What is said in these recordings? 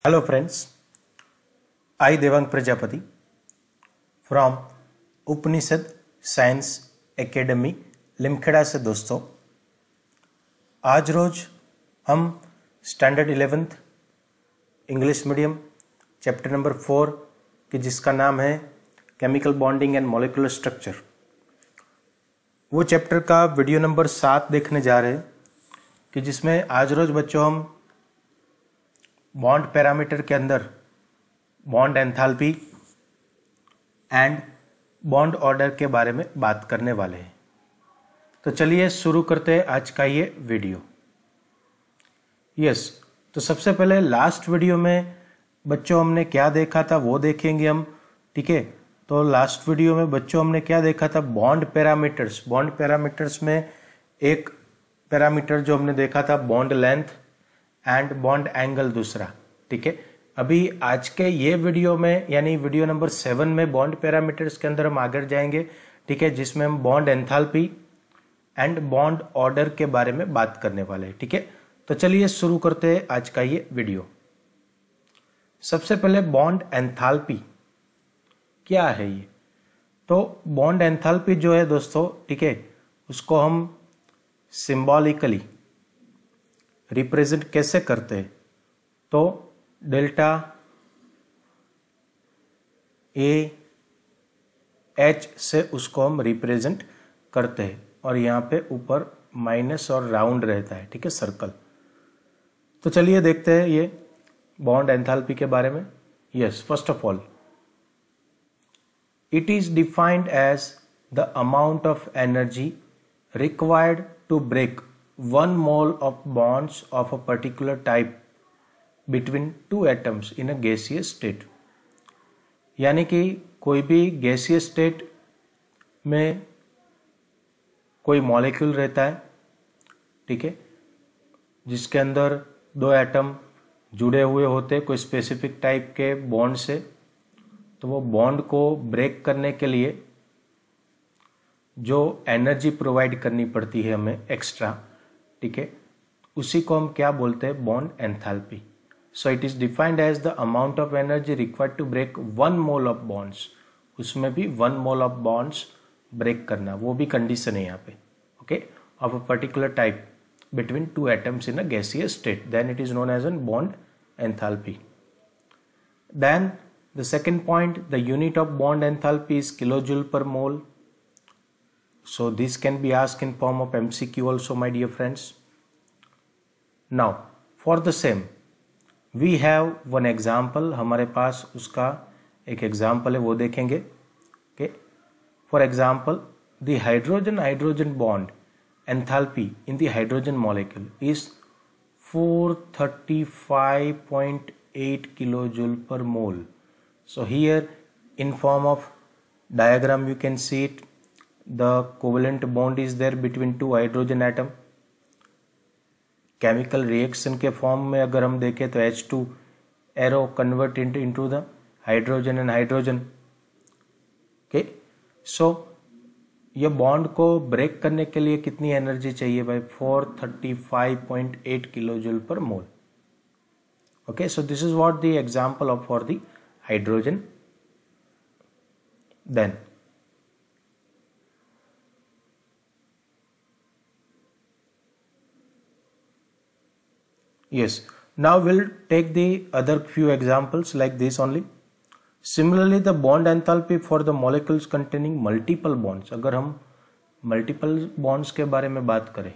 Hello friends, I Devang Prajapati from Upanishad science academy Limkheda से। दोस्तों, आज रोज हम standard 11th English medium chapter number 4 कि जिसका नाम है chemical bonding and molecular structure, वो चैप्टर का वीडियो नंबर 7 देखने जा रहे हैं कि जिसमें आज रोज बच्चों हम बॉन्ड पैरामीटर के अंदर bond enthalpy and bond order के बारे में बात करने वाले हैं। तो चलिए शुरू करते हैं आज का ये वीडियो। तो सबसे पहले लास्ट वीडियो में बच्चों हमने क्या देखा था वो देखेंगे हम, ठीक है। तो लास्ट वीडियो में बच्चों हमने क्या देखा था, बॉन्ड पैरामीटर्स। बॉन्ड पैरामीटर्स में एक पैरामीटर जो हमने देखा था bond length and bond angle दूसरा, ठीक है। अभी आज के ये वीडियो में यानी वीडियो नंबर 7 में बॉन्ड पैरामीटर्स के अंदर हम आगे जाएंगे, ठीक है, जिसमें हम bond enthalpy and bond order के बारे में बात करने वाले हैं, ठीक है। तो चलिए शुरू करते हैं आज का ये वीडियो। सबसे पहले बॉन्ड एंथैल्पी क्या है ये। तो बॉन्ड एंथैल्पी जो है दोस्तों, ठीक है, उसको हम सिंबॉलिकली रिप्रेजेंट कैसे करते हैं, तो डेल्टा ए एच से उसको हम रिप्रेजेंट करते हैं और यहाँ पे ऊपर माइनस और राउंड रहता है, ठीक है, सर्कल। तो चलिए देखते हैं ये बॉन्ड एंथैल्पी के बारे में। First of all it is defined as the amount of energy required to break 1 mole of bonds of a particular type between 2 atoms in a gaseous state। यानी कि कोई भी गैसियस स्टेट में कोई molecule रहता है, ठीक है, जिसके अंदर 2 एटम जुड़े हुए होते हैं कोई स्पेसिफिक टाइप के बॉन्ड से। तो वो बॉन्ड को ब्रेक करने के लिए जो एनर्जी प्रोवाइड करनी पड़ती है हमें एक्स्ट्रा, ठीक है, उसी को हम क्या बोलते हैं, bond enthalpy. So it is defined as the amount of energy required to break 1 mole of bonds. उसमें भी 1 mole ऑफ बॉन्ड्स ब्रेक करना, वो भी कंडीशन है यहाँ पे, okay, of a particular type between 2 atoms in a gaseous state, then it is known as an bond enthalpy. Then the second point, the unit of bond enthalpy is kilojoule per mole. So this can be asked in form of MCQ also, my dear friends. Now for the same we have one example, हमारे पास उसका एक example है, वो देखेंगे। okay, for example the hydrogen bond enthalpy in the hydrogen molecule is 435.8 kilojoule per mole. So here in form of diagram you can see it. The covalent bond is there between 2 hydrogen atom. Chemical reaction के form में अगर हम देखें तो H2 arrow convert into the hydrogen and hydrogen, okay. So ये bond को break करने के लिए कितनी एनर्जी चाहिए भाई, 435.8 kilojoule per mole, okay. So this is what the example of for the hydrogen. Then now we'll take the other few examples like this only. Similarly the bond enthalpy for the molecules containing multiple bonds, अगर हम multiple bonds के बारे में बात करें,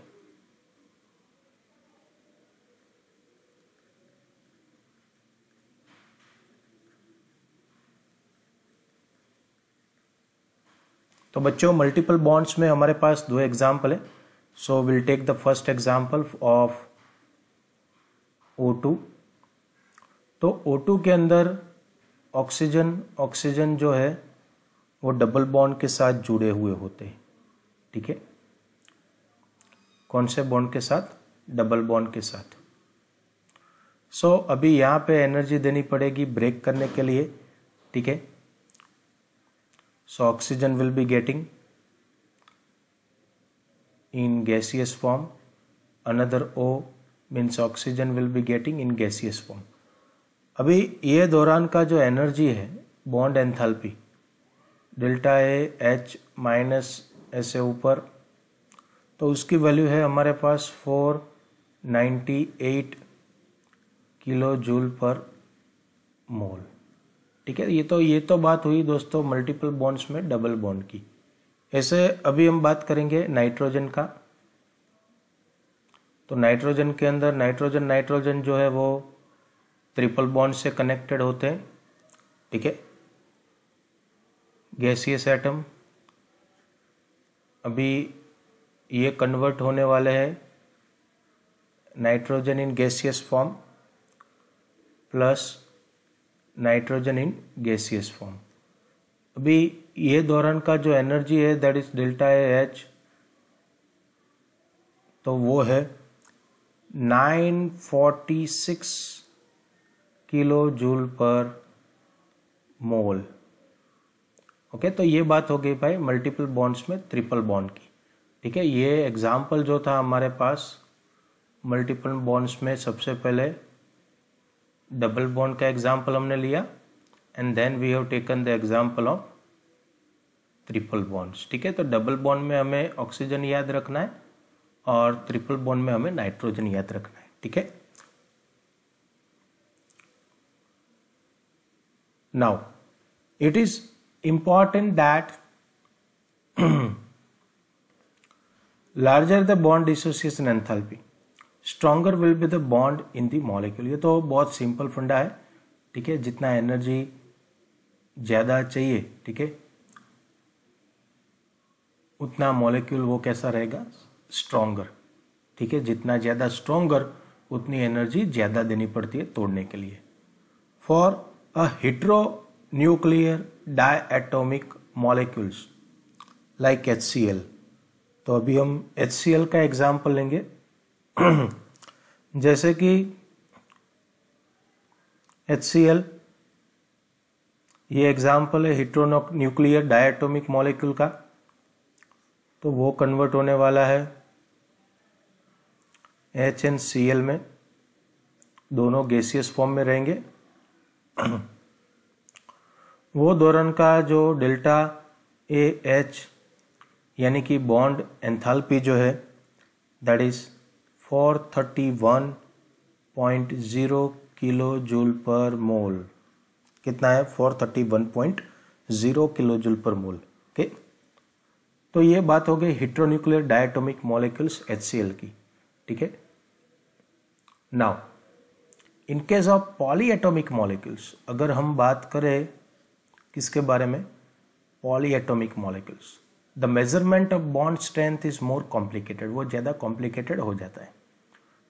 तो बच्चों multiple bonds में हमारे पास 2 एग्जाम्पल है। So will take the first example of O2। तो O2 के अंदर ऑक्सीजन जो है वो डबल बॉन्ड के साथ जुड़े हुए होते हैं, ठीक है। कौन से बॉन्ड के साथ, डबल बॉन्ड के साथ। सो अभी यहाँ पे एनर्जी देनी पड़ेगी ब्रेक करने के लिए, ठीक है। So oxygen will be getting in gaseous form, another O means oxygen will be getting in gaseous form. अभी ये दौरान का जो एनर्जी है bond enthalpy delta A H minus ऐसे ऊपर, तो उसकी वैल्यू है हमारे पास 498 किलो जूल पर मोल। ठीक है, ये तो बात हुई दोस्तों मल्टीपल बॉन्ड्स में डबल बॉन्ड की। ऐसे अभी हम बात करेंगे नाइट्रोजन का। तो नाइट्रोजन के अंदर नाइट्रोजन जो है वो ट्रिपल बॉन्ड से कनेक्टेड होते हैं। ठीक है, गैसियस एटम, अभी ये कन्वर्ट होने वाले हैं nitrogen in gaseous form plus nitrogen in gaseous form. अभी ये दौरान का जो एनर्जी है that is delta A H, तो वो है 946 किलो जूल पर मोल। ओके, तो ये बात हो गई भाई मल्टीपल बॉन्ड्स में ट्रिपल बॉन्ड की। ठीक है, ये एग्जाम्पल जो था हमारे पास मल्टीपल बॉन्ड्स में, सबसे पहले डबल बॉन्ड का एग्जाम्पल हमने लिया and then we have taken the example of triple bonds. ठीक है, तो डबल बॉन्ड में हमें ऑक्सीजन याद रखना है और ट्रिपल बॉन्ड में हमें नाइट्रोजन याद रखना है। ठीक है, now it is important that larger the bond dissociation enthalpy stronger will be the bond in the molecule। ये तो बहुत सिंपल फंडा है। ठीक है, जितना एनर्जी ज्यादा चाहिए, ठीक है, उतना मॉलिक्यूल वो कैसा रहेगा, स्ट्रोंगर। ठीक है, जितना ज्यादा स्ट्रोंगर उतनी एनर्जी ज्यादा देनी पड़ती है तोड़ने के लिए। For a heteronuclear diatomic molecules like HCl, तो अभी हम HCl का एग्जाम्पल लेंगे। जैसे कि HCl ये एग्जाम्पल है हेटेरो न्यूक्लियर डायएटॉमिक मॉलिक्यूल का, तो वो कन्वर्ट होने वाला है HNCl में, दोनों गैसियस फॉर्म में रहेंगे। वो दौरान का जो डेल्टा ए एच यानी कि बॉन्ड एंथैल्पी जो है दैट इज 431.0 किलो जूल पर मोल। कितना है, 431.0 किलो जूल पर मोल। ओके, तो ये बात हो गई हेटेरोन्यूक्लियर डायएटॉमिक मॉलिक्यूल्स HCl की। ठीक है, now in case of polyatomic molecules, अगर हम बात करें किसके बारे में, polyatomic molecules, the measurement of bond strength is more complicated, वो ज्यादा कॉम्प्लिकेटेड हो जाता है।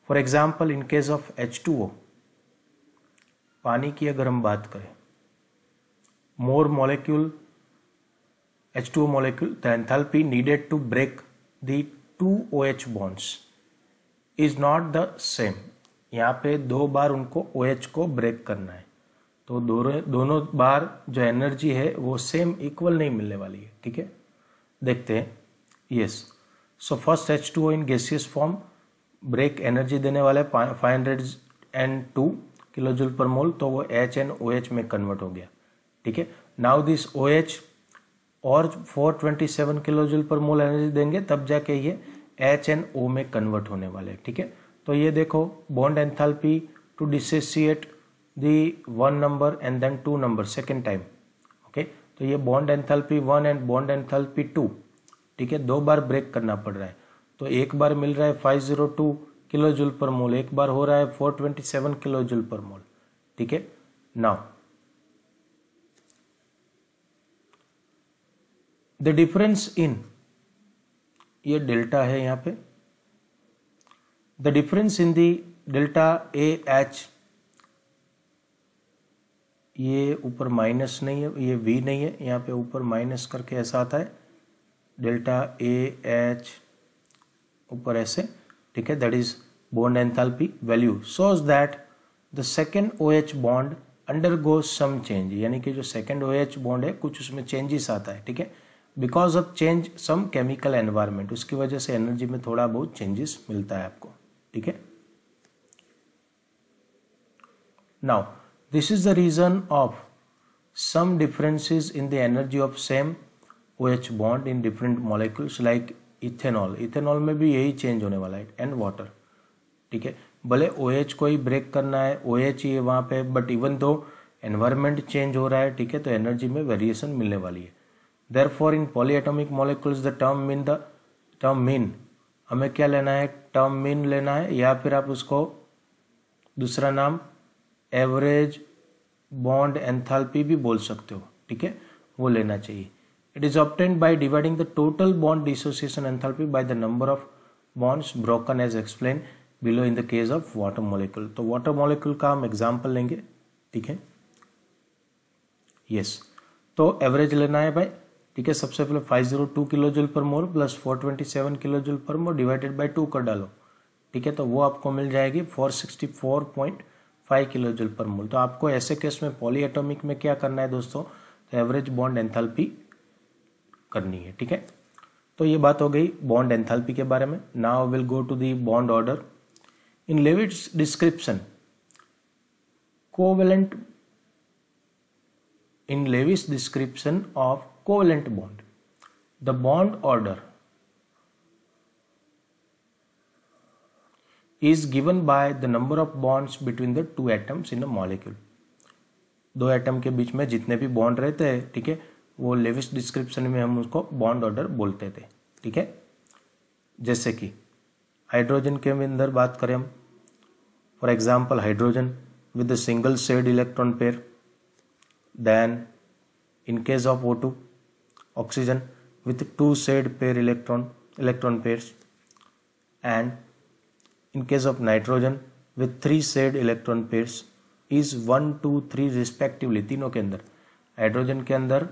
For example in case of H2O, पानी की अगर हम बात करें, more molecule H2O molecule, the enthalpy needed to break the 2 OH bonds is not the same. यहाँ पे 2 बार उनको OH को ब्रेक करना है, तो दोनों बार जो एनर्जी है वो सेम इक्वल नहीं मिलने वाली है। ठीक है, देखते हैं। Yes, so first H2O in gaseous form break energy देने वाले 502 किलो जूल पर मोल, तो वो HNOH में कन्वर्ट हो गया। ठीक है, नाउ दिस OH और 427 किलो जूल पर मोल एनर्जी देंगे तब जाके ये HNO में कन्वर्ट होने वाले। ठीक है, तो ये देखो bond enthalpy to dissociate the 1 number and then 2 number second time। Okay, तो ये bond enthalpy 1 and bond enthalpy 2, ठीक है, 2 बार ब्रेक करना पड़ रहा है। तो एक बार मिल रहा है 502 किलो जूल पर मोल, एक बार हो रहा है 427 किलो जूल पर मोल। ठीक है, नाउ द डिफरेंस इन, ये डेल्टा है यहाँ पे, the difference in the delta A H, ये ऊपर माइनस नहीं है, ये V नहीं है, यहाँ पे ऊपर माइनस करके ऐसा आता है डेल्टा ए एच ऊपर ऐसे। ठीक है, that is bond enthalpy value shows that the second OH bond undergoes some change, यानी कि जो सेकेंड OH बॉन्ड है कुछ उसमें चेंजेस आता है। ठीक है, because of change some chemical environment, उसकी वजह से एनर्जी में थोड़ा बहुत चेंजेस मिलता है आपको। ठीक है, now This is the reason of some differences in the energy of same OH bond in different molecules like ethanol. Ethanol में भी यही चेंज होने वाला है एंड वाटर. ठीक है, भले OH को ही ब्रेक करना है, OH ही है वहाँ पे, but even though environment change हो रहा है, ठीक है, तो एनर्जी में वेरिएशन मिलने वाली है. Therefore in polyatomic molecules the term mean हमें क्या लेना है, टर्म मीन लेना है, या फिर आप उसको दूसरा नाम एवरेज बॉन्ड एंथैल्पी भी बोल सकते हो. ठीक है, वो लेना चाहिए. It is obtained by dividing the total bond dissociation enthalpy by the number of bonds broken as explained below in the case of water molecule. तो वाटर मॉलिक्यूल का हम एग्जाम्पल लेंगे. ठीक है, यस. तो एवरेज लेना है भाई. ठीक है, सबसे पहले 502 किलो जूल पर मोल प्लस 427 किलो जूल पर मोल डिवाइडेड बाय 2 कर डालो. ठीक है, तो वो आपको मिल जाएगी 464.5 किलो जूल पर मोल. तो आपको ऐसे केस में पॉलीएटॉमिक में क्या करना है दोस्तों, तो एवरेज बॉन्ड एंथैल्पी करनी है. ठीक है, तो ये बात हो गई बॉन्ड एंथैल्पी के बारे में. Now will go to the bond order. In Lewis description of covalent bond, the bond order is given by the number of bonds between the two atoms in a molecule. दो atom के बीच में जितने भी bond रहते हैं, ठीक है, वो लेविस डिस्क्रिप्शन में हम उसको बॉन्ड ऑर्डर बोलते थे. ठीक है, जैसे कि हाइड्रोजन के अंदर बात करें हम, for example hydrogen with a single shared electron pair, then in case of O2 oxygen with two shared pair electron pairs, and in case of nitrogen with 3 shared electron pairs is 1 2 3 respectively. तीनों के अंदर, hydrogen के अंदर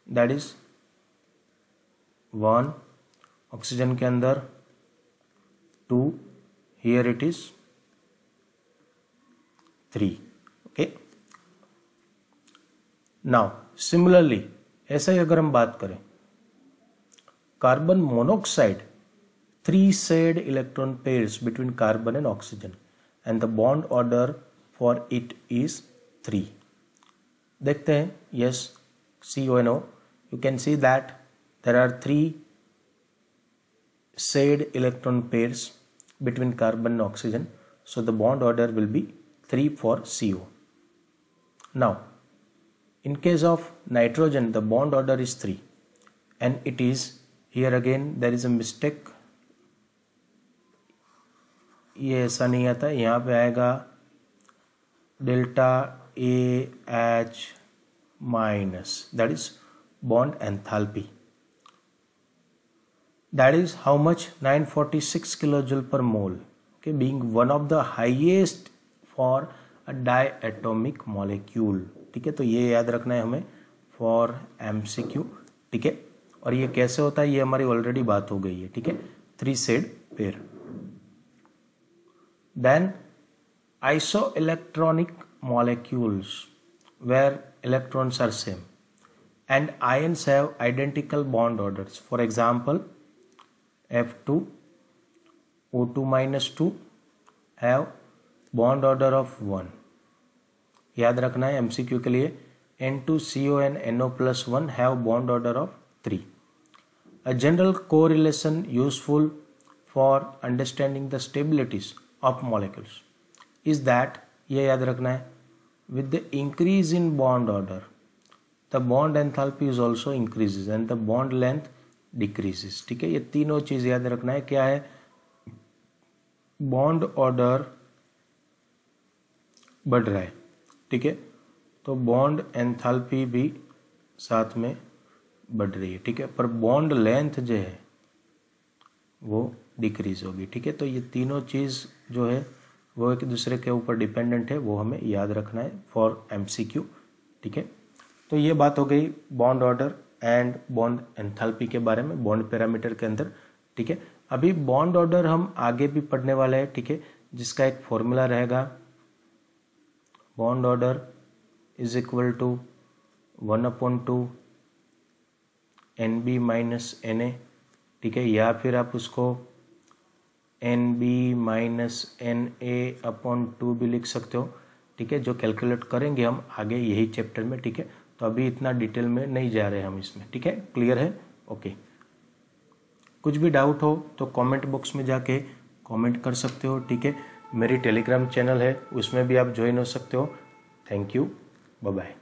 that is 1, oxygen के अंदर 2, here it is 3. okay, now similarly ऐसा ही अगर हम बात करें, carbon monoxide 3 shared electron pairs between carbon and oxygen and the bond order for it is 3. देखते हैं, yes, CONO, you can see that there are 3 shared electron pairs between carbon and oxygen, so the bond order will be 3 for CO. Now in case of nitrogen the bond order is 3 and it is, here again there is a mistake, ये ऐसा नहीं आता, यहाँ पे आएगा delta AH minus, that is bond enthalpy, that is how much, 946 kilojoule per mole. Okay, being one of the highest for a diatomic molecule. ठीक है, तो ये याद रखना है हमें फॉर MCQ. ठीक है, और ये कैसे होता है ये हमारी ऑलरेडी बात हो गई है. ठीक है, 3 shared pair. Then isoelectronic molecules where electrons are same and ions have identical bond orders. For example, F2 O2 minus 2 have bond order of 1. याद रखना है MCQ के लिए. N2CO and NO plus 1 have bond order of 3. A general correlation useful for understanding the stabilities of molecules is that, ये याद रखना है, with the increase in bond order the bond enthalpy is also increases and the bond length decreases. ठीक है, ये तीनों चीज याद रखना है. क्या है, बॉन्ड ऑर्डर बढ़ रहा है, ठीक है, तो बॉन्ड एंथैल्पी भी साथ में बढ़ रही है. ठीक है, पर बॉन्ड लेंथ जो है वो डिक्रीज होगी. ठीक है, तो ये तीनों चीज़ जो है वो एक दूसरे के ऊपर डिपेंडेंट है, वो हमें याद रखना है फॉर MCQ. ठीक है, तो ये बात हो गई bond order and bond enthalpy के बारे में, बॉन्ड पैरामीटर के अंदर. ठीक है, अभी बॉन्ड ऑर्डर हम आगे भी पढ़ने वाले हैं. ठीक है, जिसका एक फॉर्मूला रहेगा, bond order is equal to 1/2 NB minus NA. ठीक है, या फिर आप उसको NB माइनस NA/2 भी लिख सकते हो. ठीक है, जो कैलकुलेट करेंगे हम आगे यही चैप्टर में, ठीक है। तो अभी इतना डिटेल में नहीं जा रहे हम इसमें, ठीक है, क्लियर है, ओके। कुछ भी डाउट हो तो कमेंट बॉक्स में जाके कमेंट कर सकते हो, ठीक है। मेरी टेलीग्राम चैनल है, उसमें भी आप ज्वाइन हो सकते हो। Thank you, bye bye.